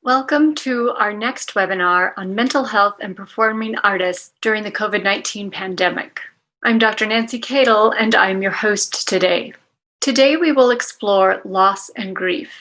Welcome to our next webinar on mental health and performing artists during the COVID-19 pandemic. I'm Dr. Nancy Cadle, and I'm your host today. Today we will explore loss and grief.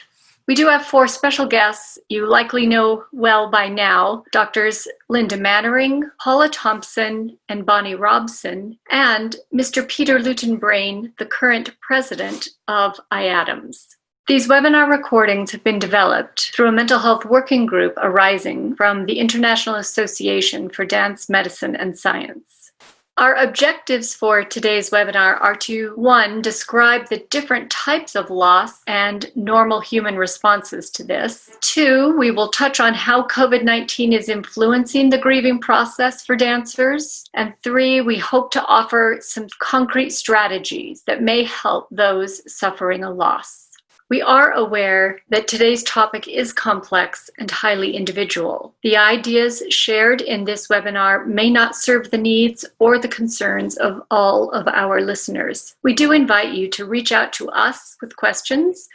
We do have four special guests you likely know well by now, Doctors Linda Mannering, Paula Thompson, and Bonnie Robson, and Mr. Peter Lutenbrain, the current president of IADAMS. These webinar recordings have been developed through a mental health working group arising from the International Association for Dance, Medicine, and Science. Our objectives for today's webinar are to, 1, describe the different types of loss and normal human responses to this. 2, we will touch on how COVID-19 is influencing the grieving process for dancers. And 3, we hope to offer some concrete strategies that may help those suffering a loss. We are aware that today's topic is complex and highly individual. The ideas shared in this webinar may not serve the needs or the concerns of all of our listeners. We do invite you to reach out to us with questions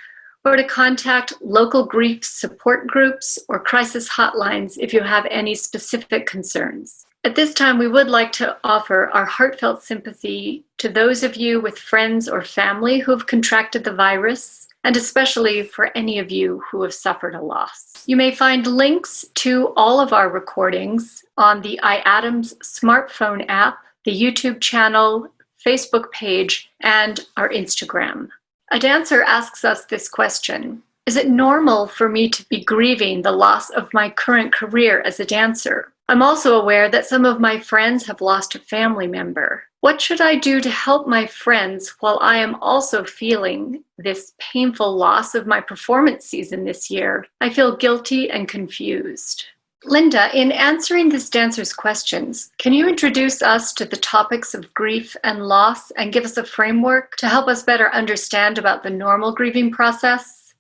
or to contact local grief support groups or crisis hotlines if you have any specific concerns. At this time, we would like to offer our heartfelt sympathy to those of you with friends or family who have contracted the virus, and especially for any of you who have suffered a loss. You may find links to all of our recordings on the IADAMS smartphone app, the YouTube channel, Facebook page, and our Instagram. A dancer asks us this question: is it normal for me to be grieving the loss of my current career as a dancer? I'm also aware that some of my friends have lost a family member. What should I do to help my friends while I am also feeling this painful loss of my performance season this year? I feel guilty and confused. Linda, in answering this dancer's questions, can you introduce us to the topics of grief and loss and give us a framework to help us better understand about the normal grieving process?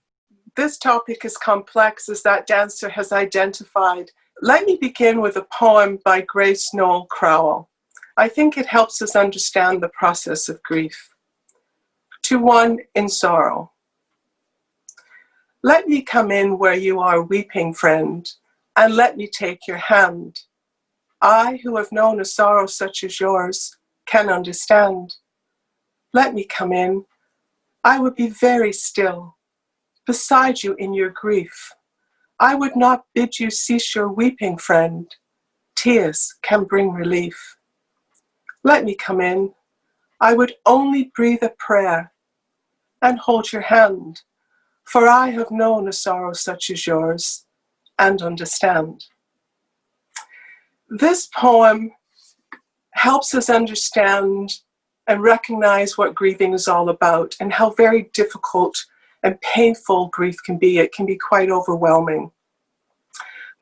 This topic is complex, as that dancer has identified. Let me begin with a poem by Grace Noel Crowell. I think it helps us understand the process of grief. To one in sorrow. Let me come in where you are weeping, friend, and let me take your hand. I, who have known a sorrow such as yours, can understand. Let me come in. I would be very still, beside you in your grief. I would not bid you cease your weeping, friend. Tears can bring relief. Let me come in. I would only breathe a prayer and hold your hand, for I have known a sorrow such as yours and understand. This poem helps us understand and recognize what grieving is all about and how very difficult and painful grief can be. It can be quite overwhelming.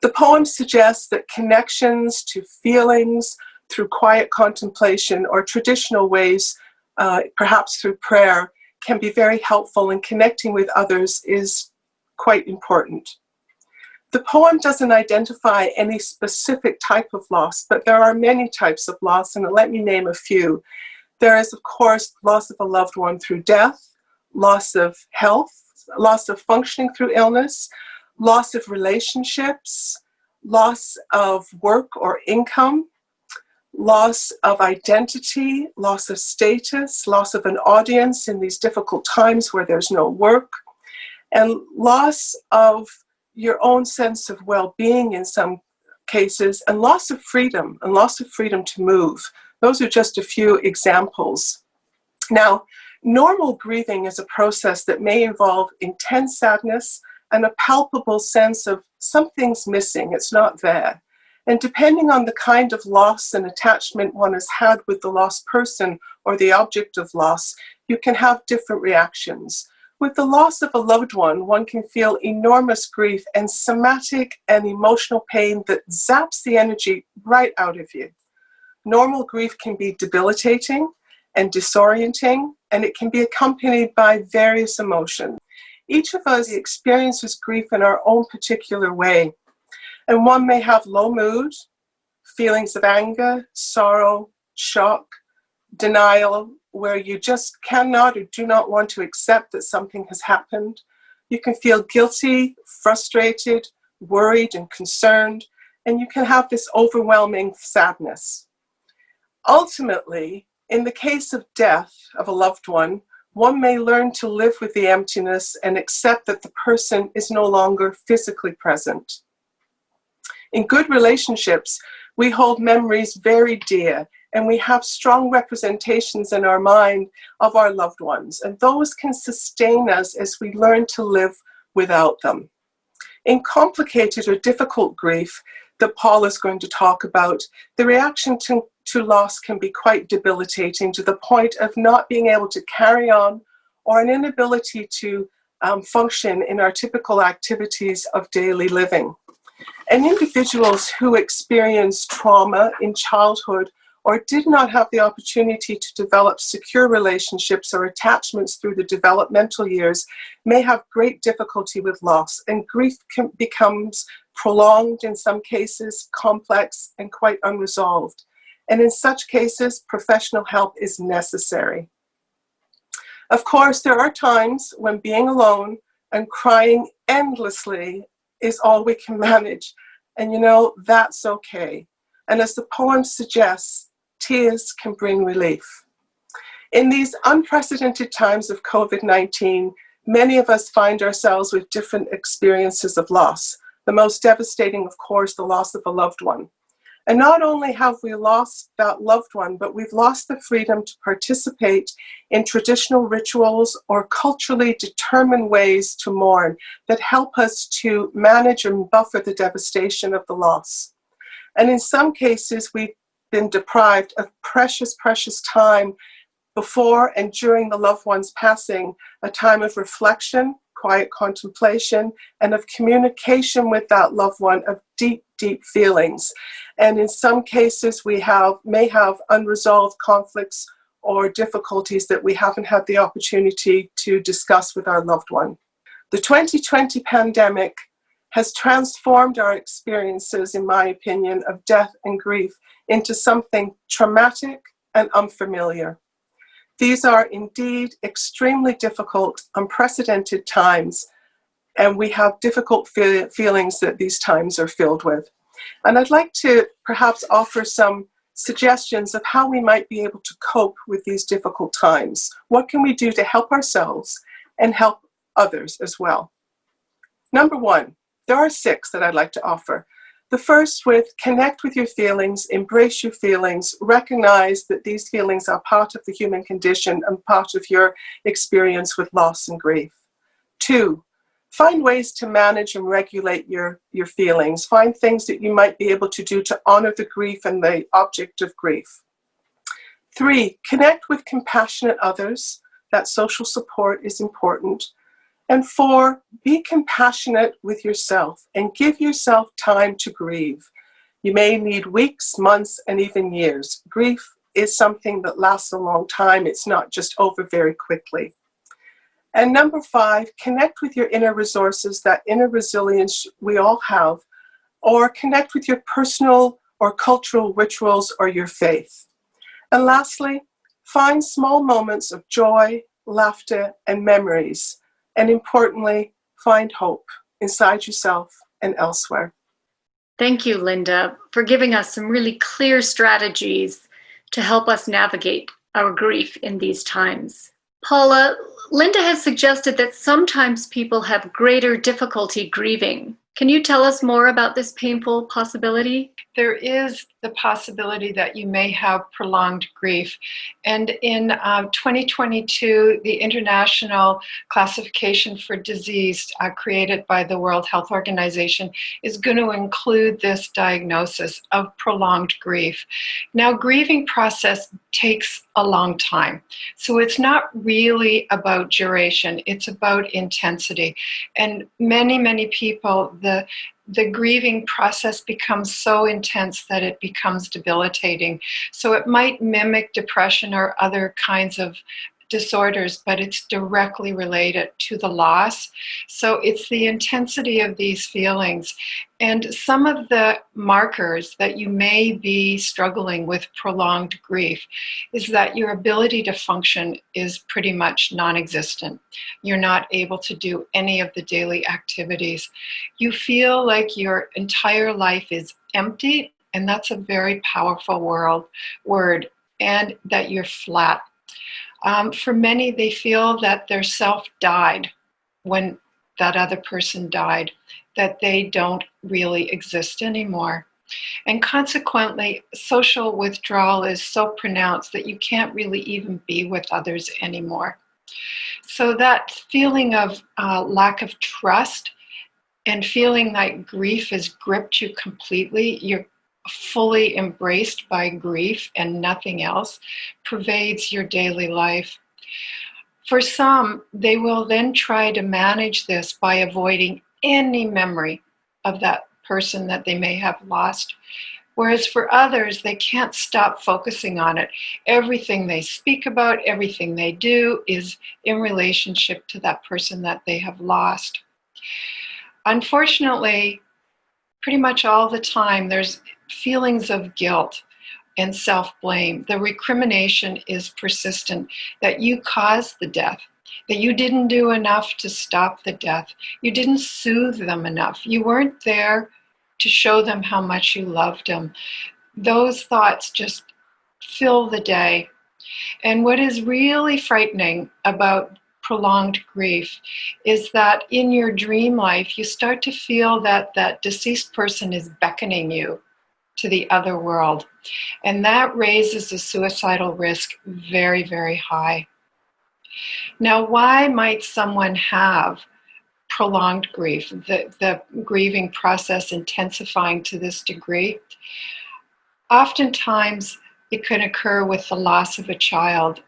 The poem suggests that connections to feelings through quiet contemplation or traditional ways, perhaps through prayer, can be very helpful, and connecting with others is quite important. The poem doesn't identify any specific type of loss, but there are many types of loss, and let me name a few. There is, of course, loss of a loved one through death, loss of health, loss of functioning through illness, loss of relationships, loss of work or income, loss of identity, loss of status, loss of an audience in these difficult times where there's no work, and loss of your own sense of well-being in some cases, and loss of freedom to move. Those are just a few examples. Now, normal grieving is a process that may involve intense sadness and a palpable sense of something's missing, it's not there. And depending on the kind of loss and attachment one has had with the lost person or the object of loss, you can have different reactions. With the loss of a loved one can feel enormous grief and somatic and emotional pain that zaps the energy right out of you. Normal grief can be debilitating and disorienting, and it can be accompanied by various emotions. Each of us experiences grief in our own particular way. And one may have low mood, feelings of anger, sorrow, shock, denial, where you just cannot or do not want to accept that something has happened. You can feel guilty, frustrated, worried and concerned, and you can have this overwhelming sadness. Ultimately, in the case of death of a loved one may learn to live with the emptiness and accept that the person is no longer physically present. In good relationships, we hold memories very dear, and we have strong representations in our mind of our loved ones, and those can sustain us as we learn to live without them. In complicated or difficult grief that Paul is going to talk about, the reaction to loss can be quite debilitating to the point of not being able to carry on, or an inability to function in our typical activities of daily living. And individuals who experience trauma in childhood or did not have the opportunity to develop secure relationships or attachments through the developmental years may have great difficulty with loss, and grief becomes prolonged in some cases, complex, and quite unresolved. And in such cases, professional help is necessary. Of course, there are times when being alone and crying endlessly is all we can manage. And that's okay. And as the poem suggests, tears can bring relief. In these unprecedented times of COVID-19, many of us find ourselves with different experiences of loss. The most devastating, of course, the loss of a loved one. And not only have we lost that loved one, but we've lost the freedom to participate in traditional rituals or culturally determined ways to mourn that help us to manage and buffer the devastation of the loss. And in some cases, we've been deprived of precious, precious time before and during the loved one's passing, a time of reflection, quiet contemplation, and of communication with that loved one, of deep, deep feelings. And in some cases, we may have unresolved conflicts or difficulties that we haven't had the opportunity to discuss with our loved one. The 2020 pandemic has transformed our experiences, in my opinion, of death and grief into something traumatic and unfamiliar. These are indeed extremely difficult, unprecedented times, and we have difficult feelings that these times are filled with. And I'd like to perhaps offer some suggestions of how we might be able to cope with these difficult times. What can we do to help ourselves and help others as well? Number one, there are 6 that I'd like to offer. The first with connect with your feelings, embrace your feelings, recognize that these feelings are part of the human condition and part of your experience with loss and grief. 2, find ways to manage and regulate your feelings. Find things that you might be able to do to honor the grief and the object of grief. 3, connect with compassionate others. That social support is important. And 4, be compassionate with yourself and give yourself time to grieve. You may need weeks, months, and even years. Grief is something that lasts a long time. It's not just over very quickly. And number 5, connect with your inner resources, that inner resilience we all have, or connect with your personal or cultural rituals or your faith. And lastly, find small moments of joy, laughter, and memories. And importantly, find hope inside yourself and elsewhere. Thank you, Linda, for giving us some really clear strategies to help us navigate our grief in these times. Paula, Linda has suggested that sometimes people have greater difficulty grieving. Can you tell us more about this painful possibility? There is the possibility that you may have prolonged grief. And in 2022, the International Classification for Disease created by the World Health Organization is going to include this diagnosis of prolonged grief. Now, grieving process takes a long time. So it's not really about duration, it's about intensity. And many people, the grieving process becomes so intense that it becomes debilitating. So it might mimic depression or other kinds of disorders, but it's directly related to the loss. So it's the intensity of these feelings. And some of the markers that you may be struggling with prolonged grief is that your ability to function is pretty much non-existent. You're not able to do any of the daily activities. You feel like your entire life is empty, and that's a very powerful word, and that you're flat. For many, they feel that their self died when that other person died, that they don't really exist anymore. And consequently, social withdrawal is so pronounced that you can't really even be with others anymore. So that feeling of lack of trust and feeling like grief has gripped you completely, you're fully embraced by grief and nothing else, pervades your daily life. For some, they will then try to manage this by avoiding any memory of that person that they may have lost. Whereas for others, they can't stop focusing on it. Everything they speak about, everything they do is in relationship to that person that they have lost. Unfortunately, pretty much all the time, there's feelings of guilt and self-blame. The recrimination is persistent, that you caused the death, that you didn't do enough to stop the death. You didn't soothe them enough. You weren't there to show them how much you loved them. Those thoughts just fill the day. And what is really frightening about prolonged grief is that in your dream life, you start to feel that that deceased person is beckoning you to the other world. And that raises the suicidal risk very, very high. Now, why might someone have prolonged grief, the grieving process intensifying to this degree? Oftentimes, it can occur with the loss of a child.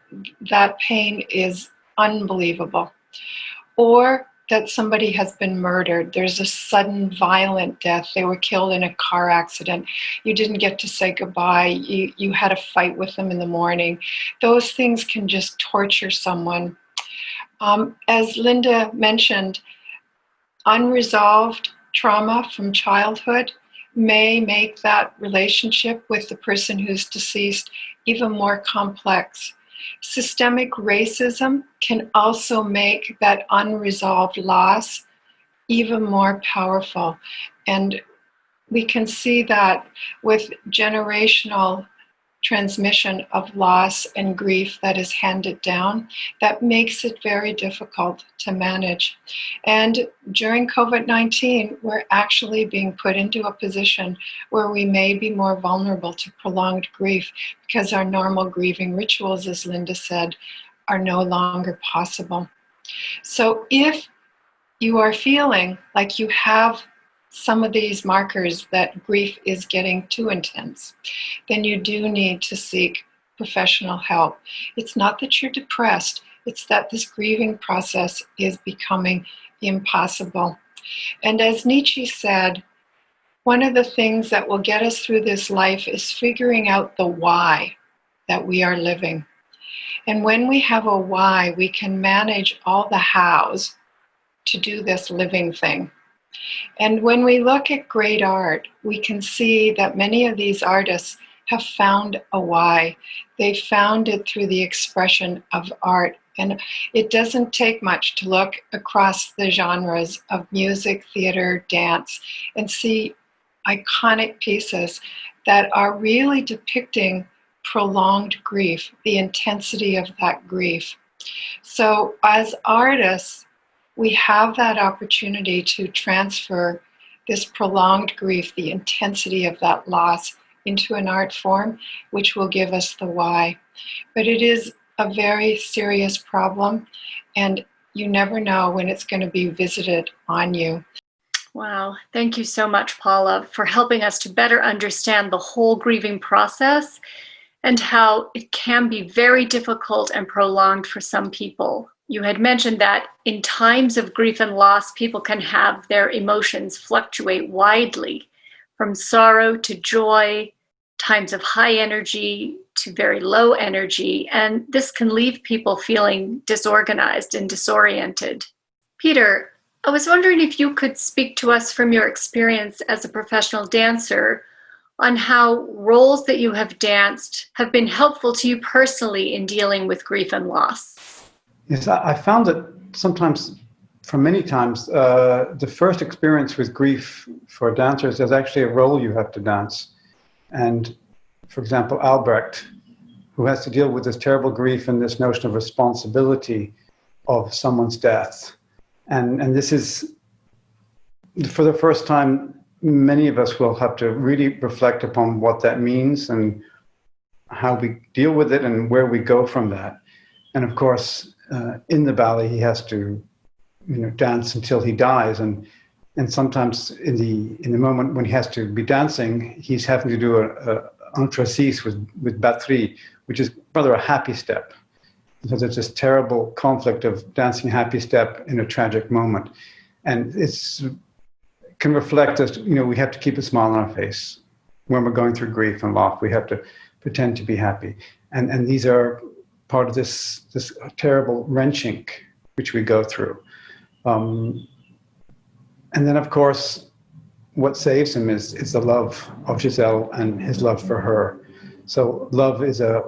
That pain is unbelievable. Or that somebody has been murdered. There's a sudden violent death. They were killed in a car accident. You didn't get to say goodbye. You had a fight with them in the morning. Those things can just torture someone. As Linda mentioned, unresolved trauma from childhood may make that relationship with the person who's deceased even more complex. Systemic racism can also make that unresolved loss even more powerful. And we can see that with generational transmission of loss and grief that is handed down, that makes it very difficult to manage. And during COVID-19, we're actually being put into a position where we may be more vulnerable to prolonged grief because our normal grieving rituals, as Linda said, are no longer possible. So if you are feeling like you have some of these markers that grief is getting too intense, then you do need to seek professional help. It's not that you're depressed, it's that this grieving process is becoming impossible. And as Nietzsche said, one of the things that will get us through this life is figuring out the why that we are living. And when we have a why, we can manage all the hows to do this living thing. And when we look at great art, we can see that many of these artists have found a why. They found it through the expression of art. And it doesn't take much to look across the genres of music, theater, dance, and see iconic pieces that are really depicting prolonged grief, the intensity of that grief. So as artists, we have that opportunity to transfer this prolonged grief, the intensity of that loss, into an art form, which will give us the why. But it is a very serious problem, and you never know when it's going to be visited on you. Wow. Thank you so much, Paula, for helping us to better understand the whole grieving process and how it can be very difficult and prolonged for some people. You had mentioned that in times of grief and loss, people can have their emotions fluctuate widely from sorrow to joy times of high energy to very low energy, and this can leave people feeling disorganized and disoriented. Peter, I was wondering if you could speak to us from your experience as a professional dancer on how roles that you have danced have been helpful to you personally in dealing with grief and loss. Yes, I found that sometimes, for many times, the first experience with grief for dancers is actually a role you have to dance. And for example, Albrecht, who has to deal with this terrible grief and this notion of responsibility of someone's death. And this is, for the first time, many of us will have to really reflect upon what that means and how we deal with it and where we go from that. And of course, in the ballet, he has to, dance until he dies. And sometimes in the moment when he has to be dancing, he's having to do a entrecise with batterie, which is rather a happy step. So there's this terrible conflict of dancing a happy step in a tragic moment. And it's can reflect us, we have to keep a smile on our face. When we're going through grief and loss, we have to pretend to be happy. And these are part of this terrible wrenching which we go through. And then, of course, what saves him is the love of Giselle and his love for her. So love is a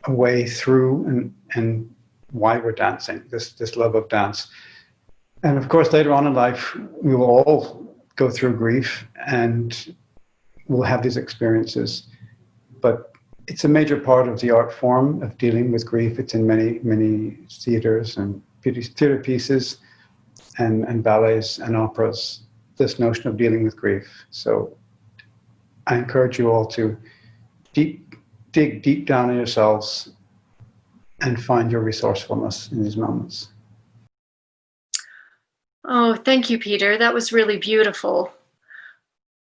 way through and why we're dancing, this love of dance. And of course, later on in life, we will all go through grief and we'll have these experiences. But it's a major part of the art form of dealing with grief. It's in many, many theaters and theater pieces and ballets and operas, this notion of dealing with grief. So I encourage you all to dig deep down in yourselves and find your resourcefulness in these moments. Oh, thank you, Peter. That was really beautiful.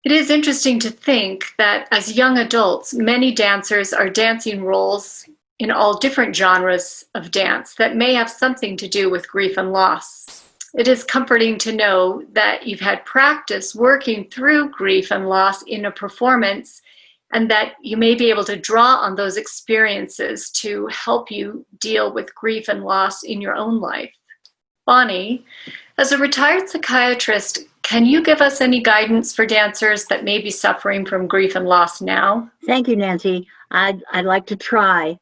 It is interesting to think that as young adults, many dancers are dancing roles in all different genres of dance that may have something to do with grief and loss. It is comforting to know that you've had practice working through grief and loss in a performance, and that you may be able to draw on those experiences to help you deal with grief and loss in your own life. Bonnie, as a retired psychiatrist, can you give us any guidance for dancers that may be suffering from grief and loss now? Thank you, Nancy. I'd like to try.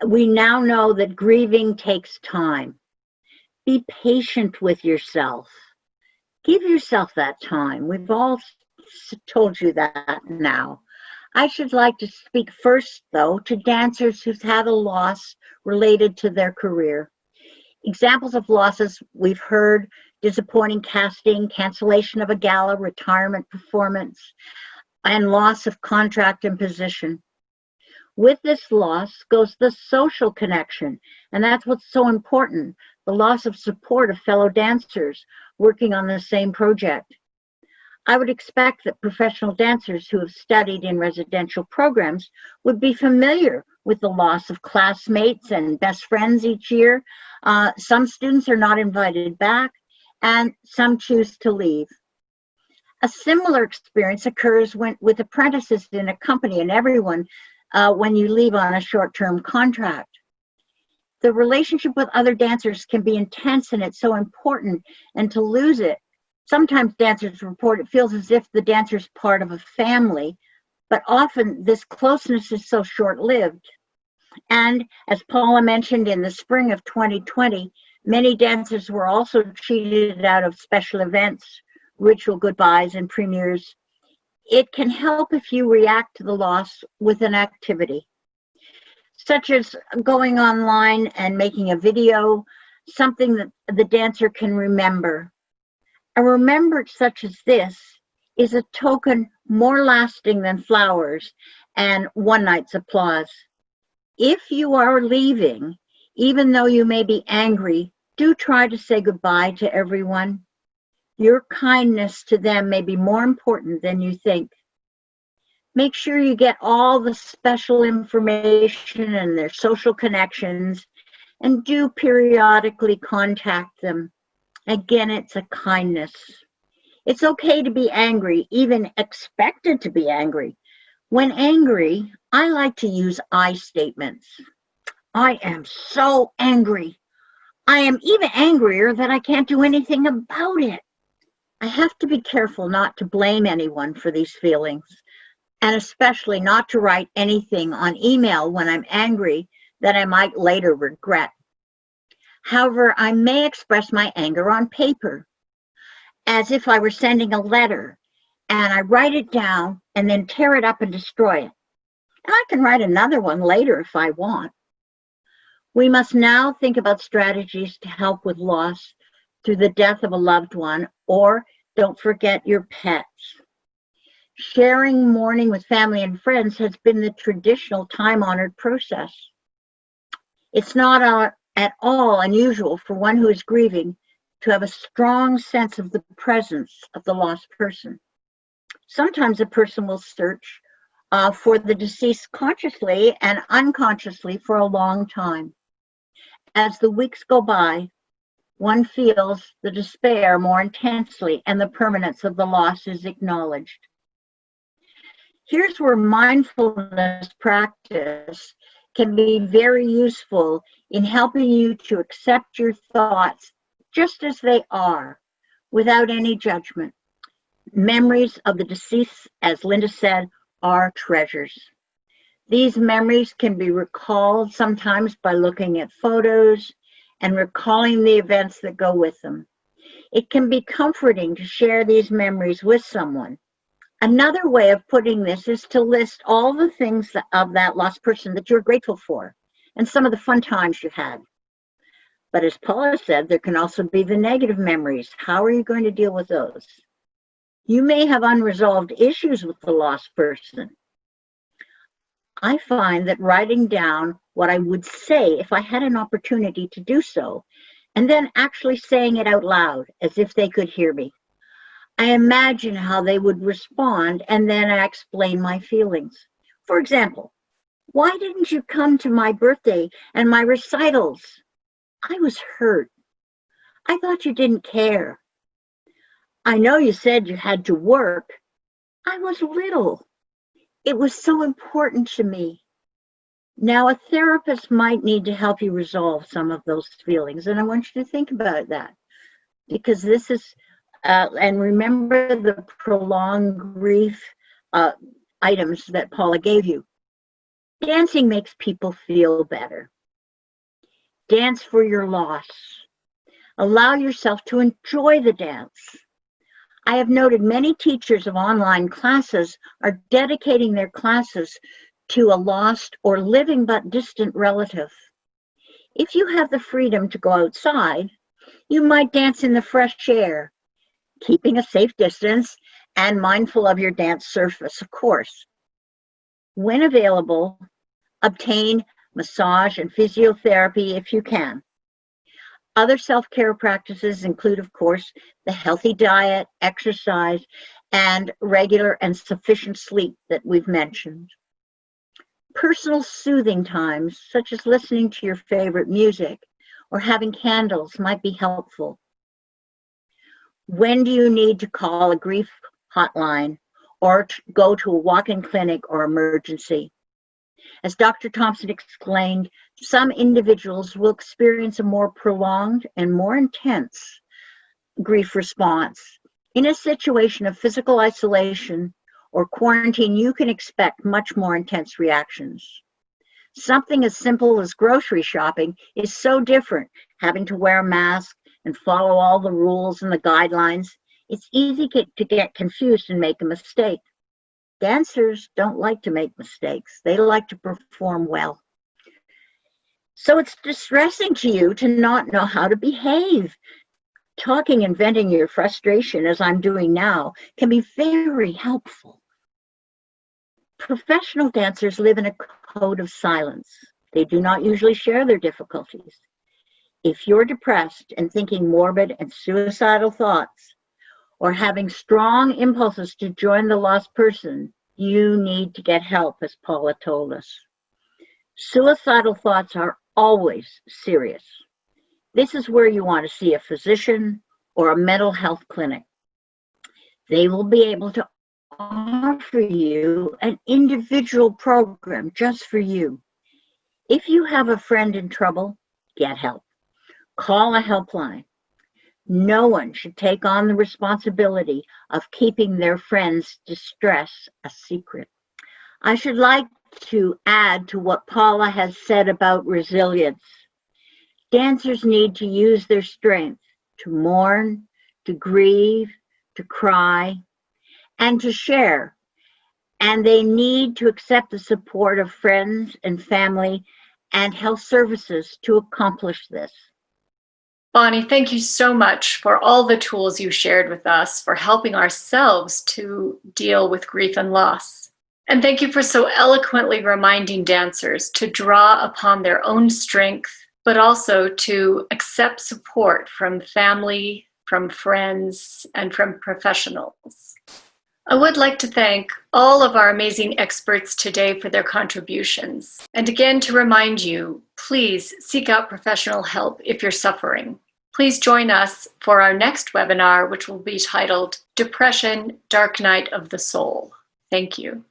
We now know that grieving takes time. Be patient with yourself. Give yourself that time. We've all told you that now. I should like to speak first, though, to dancers who've had a loss related to their career. Examples of losses we've heard: disappointing casting, cancellation of a gala, retirement performance, and loss of contract and position. With this loss goes the social connection, and that's what's so important, the loss of support of fellow dancers working on the same project. I would expect that professional dancers who have studied in residential programs would be familiar with the loss of classmates and best friends each year. Some students are not invited back, and some choose to leave. A similar experience occurs with apprentices in a company and everyone when you leave on a short-term contract. The relationship with other dancers can be intense, and it's so important, and to lose it, sometimes dancers report it feels as if the dancer's part of a family, but often this closeness is so short-lived. And as Paula mentioned, in the spring of 2020, many dancers were also cheated out of special events, ritual goodbyes, and premieres. It can help if you react to the loss with an activity, such as going online and making a video, something that the dancer can remember. A remembrance such as this is a token more lasting than flowers and one night's applause. If you are leaving, even though you may be angry, do try to say goodbye to everyone. Your kindness to them may be more important than you think. Make sure you get all the special information and their social connections, and do periodically contact them. Again, it's a kindness. It's okay to be angry, even expected to be angry. When angry, I like to use I statements. I am so angry. I am even angrier that I can't do anything about it. I have to be careful not to blame anyone for these feelings, and especially not to write anything on email when I'm angry that I might later regret. However, I may express my anger on paper, as if I were sending a letter, and I write it down and then tear it up and destroy it. And I can write another one later if I want. We must now think about strategies to help with loss through the death of a loved one, or don't forget your pets. Sharing mourning with family and friends has been the traditional time-honored process. It's not at all unusual for one who is grieving to have a strong sense of the presence of the lost person. Sometimes a person will search for the deceased consciously and unconsciously for a long time. As the weeks go by, one feels the despair more intensely and the permanence of the loss is acknowledged. Here's where mindfulness practice can be very useful in helping you to accept your thoughts just as they are, without any judgment. Memories of the deceased, as Linda said, are treasures. These memories can be recalled sometimes by looking at photos and recalling the events that go with them. It can be comforting to share these memories with someone. Another way of putting this is to list all the things of that lost person that you're grateful for and some of the fun times you had. But as Paula said, there can also be the negative memories. How are you going to deal with those? You may have unresolved issues with the lost person. I find that writing down what I would say if I had an opportunity to do so, and then actually saying it out loud as if they could hear me. I imagine how they would respond, and then I explain my feelings. For example, why didn't you come to my birthday and my recitals? I was hurt. I thought you didn't care. I know you said you had to work. I was little. It was so important to me. Now, a therapist might need to help you resolve some of those feelings, and I want you to think about that, because this is, and remember the prolonged grief items that Paula gave you. Dancing makes people feel better. Dance for your loss. Allow yourself to enjoy the dance. I have noted many teachers of online classes are dedicating their classes to a lost or living but distant relative. If you have the freedom to go outside, you might dance in the fresh air, keeping a safe distance and mindful of your dance surface, of course. When available, obtain massage and physiotherapy if you can. Other self-care practices include, of course, the healthy diet, exercise, and regular and sufficient sleep that we've mentioned. Personal soothing times, such as listening to your favorite music or having candles, might be helpful. When do you need to call a grief hotline or go to a walk-in clinic or emergency? As Dr. Thompson explained, some individuals will experience a more prolonged and more intense grief response. In a situation of physical isolation or quarantine, you can expect much more intense reactions. Something as simple as grocery shopping is so different, having to wear a mask and follow all the rules and the guidelines. It's easy to get confused and make a mistake. Dancers don't like to make mistakes. They like to perform well. So it's distressing to you to not know how to behave. Talking and venting your frustration, as I'm doing now, can be very helpful. Professional dancers live in a code of silence. They do not usually share their difficulties. If you're depressed and thinking morbid and suicidal thoughts, or having strong impulses to join the lost person, you need to get help, as Paula told us. Suicidal thoughts are always serious. This is where you want to see a physician or a mental health clinic. They will be able to offer you an individual program just for you. If you have a friend in trouble, get help. Call a helpline. No one should take on the responsibility of keeping their friend's distress a secret. I should like to add to what Paula has said about resilience. Dancers need to use their strength to mourn, to grieve, to cry, and to share. And they need to accept the support of friends and family and health services to accomplish this. Bonnie, thank you so much for all the tools you shared with us for helping ourselves to deal with grief and loss. And thank you for so eloquently reminding dancers to draw upon their own strength, but also to accept support from family, from friends, and from professionals. I would like to thank all of our amazing experts today for their contributions. And again, to remind you, please seek out professional help if you're suffering. Please join us for our next webinar, which will be titled Depression, Dark Night of the Soul. Thank you.